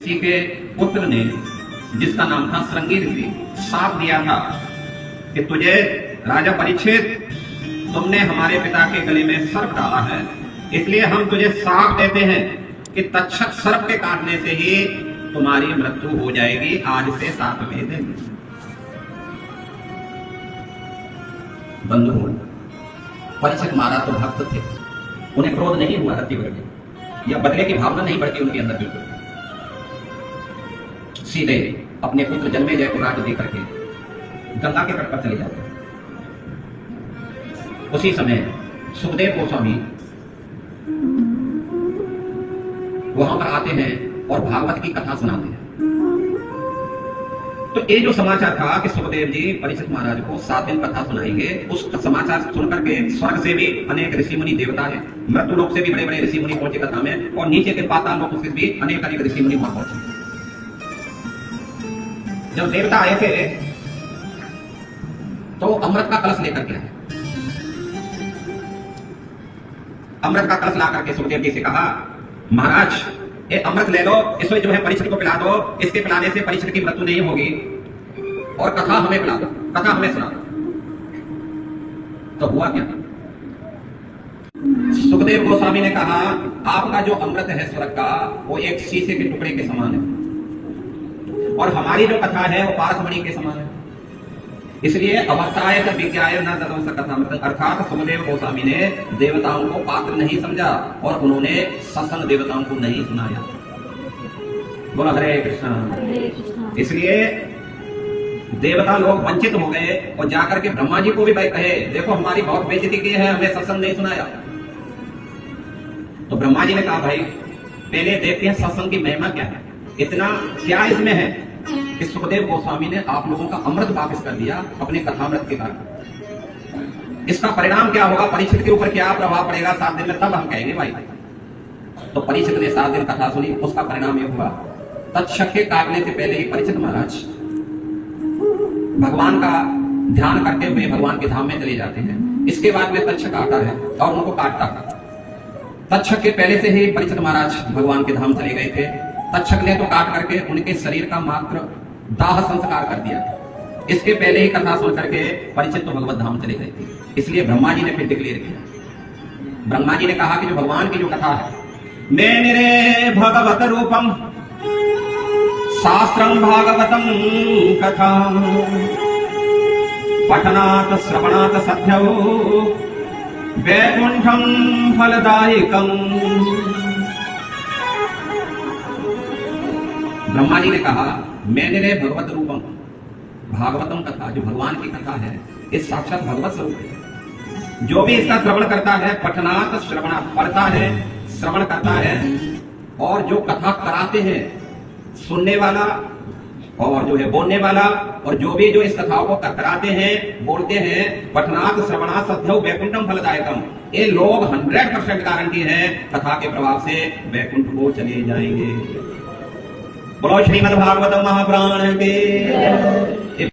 किसी के पुत्र ने, जिसका नाम था श्रृंगी ऋषि, साप दिया था कि तुझे राजा परीक्षित, तुमने हमारे पिता के गले में सर्प डाला है, इसलिए हम तुझे साप देते हैं कि तक्षक सर्प के काटने से ही तुम्हारी मृत्यु हो जाएगी, आज से 7वें दिन। बंधुओं, परीक्षित महाराज तो भक्त थे, उन्हें क्रोध नहीं हुआ रति बढ़ या बदले की भावना नहीं बढ़ती उनके अंदर बिल्कुल। सीधे अपने पुत्र जन्मेजय को राज्य देकर के गंगा के तट पर चले जाते हैं। उसी समय सुखदेव गोस्वामी वहां पर आते हैं और भागवत की कथा सुनाते हैं। तो ये जो समाचार था कि सुखदेव जी परीक्षित महाराज को 7 दिन कथा सुनाएंगे, उस समाचार सुनकर के स्वर्ग से भी अनेक ऋषि मुनि देवता है, मृत्यु लोक से भी बड़े बड़े ऋषि मुनि पहुंचे कथा में, और नीचे के पाताल लोक से भी अनेक अनेक ऋषि मुनि वहां पहुंचे। जब देवता आए थे तो अमृत का कलश लेकर के आए। अमृत का कलश ला करके सुखदेव जी से कहा, महाराज ये अमृत ले लो, इसमें जो है परीक्षित को पिला दो, इसके पिलाने से परीक्षित की मृत्यु नहीं होगी, और कथा हमें पिला दो, कथा हमें सुना दो। तो हुआ क्या? सुखदेव गोस्वामी ने कहा, आपका जो अमृत है स्वर्ग का, वो एक शीशे के टुकड़े के समान है, और हमारी जो कथा है वो पारसमणि के समान है। इसलिए अवस्थाय च विज्ञाय न ददंस कथामृत, अर्थात सुखदेव गोस्वामी ने देवताओं को पात्र नहीं समझा और उन्होंने सत्संग देवताओं को नहीं सुनाया। बोला हरे कृष्ण। इसलिए देवता लोग वंचित हो गए और जाकर के ब्रह्मा जी को भी कहे, देखो हमारी बहुत बेइज्जती की है, हमें सत्संग नहीं सुनाया। तो ब्रह्मा जी ने कहा, भाई पहले देखते हैं सत्संग की महिमा क्या है, इतना क्या इसमें है कि सुखदेव गोस्वामी ने आप लोगों का अमृत वापस कर दिया अपने कथामृत के कारण। इसका परिणाम क्या होगा, परीक्षित के ऊपर क्या प्रभाव पड़ेगा 7 दिन में, तब हम कहेंगे भाई। तो परीक्षित ने 7 दिन कथा सुनी, उसका परिणाम यह हुआ, तक्षक के काटने से पहले ही परीक्षित महाराज भगवान का ध्यान करते हुए भगवान के धाम में चले जाते हैं। इसके बाद में तक्षक आता है और उनको काटता है। तक्षक के पहले से ही परीक्षित महाराज भगवान के धाम चले गए थे। तक्षक ने तो काट करके उनके शरीर का मात्र दाह संस्कार कर दिया। इसके पहले ही कथा सुन करके परीक्षित तो भगवत धाम चले गए थे। इसलिए ब्रह्मा जी ने फिर डिक्लेयर किया, ब्रह्मा जी ने कहा कि जो भगवान की जो कथा है, मैंने रे भगवत रूपम शास्त्रम भागवतम कथा पठनात् श्रवणात् सत्यौ वैकुंठम फलदायकम। ब्रह्मा जी ने कहा, मैंने रे भगवत रूपम, भागवतम कथा, जो भगवान की कथा है, इस साक्षात भगवत स्वरूप है। जो भी इसका श्रवण करता है, पठनात् श्रवणात्, पढ़ता है, श्रवण करता है, और जो कथा कराते हैं, सुनने वाला और जो है बोलने वाला, और जो भी जो इस कथाओं को कराते हैं, बोलते हैं, पठनात् श्रवणात् सत्यौ वैकुंठम फलदायकम, ये लोग 100% गारंटी है कथा के प्रभाव से वैकुंठ को चले जाएंगे। बोलो श्रीमद् भागवतम महापुराण के।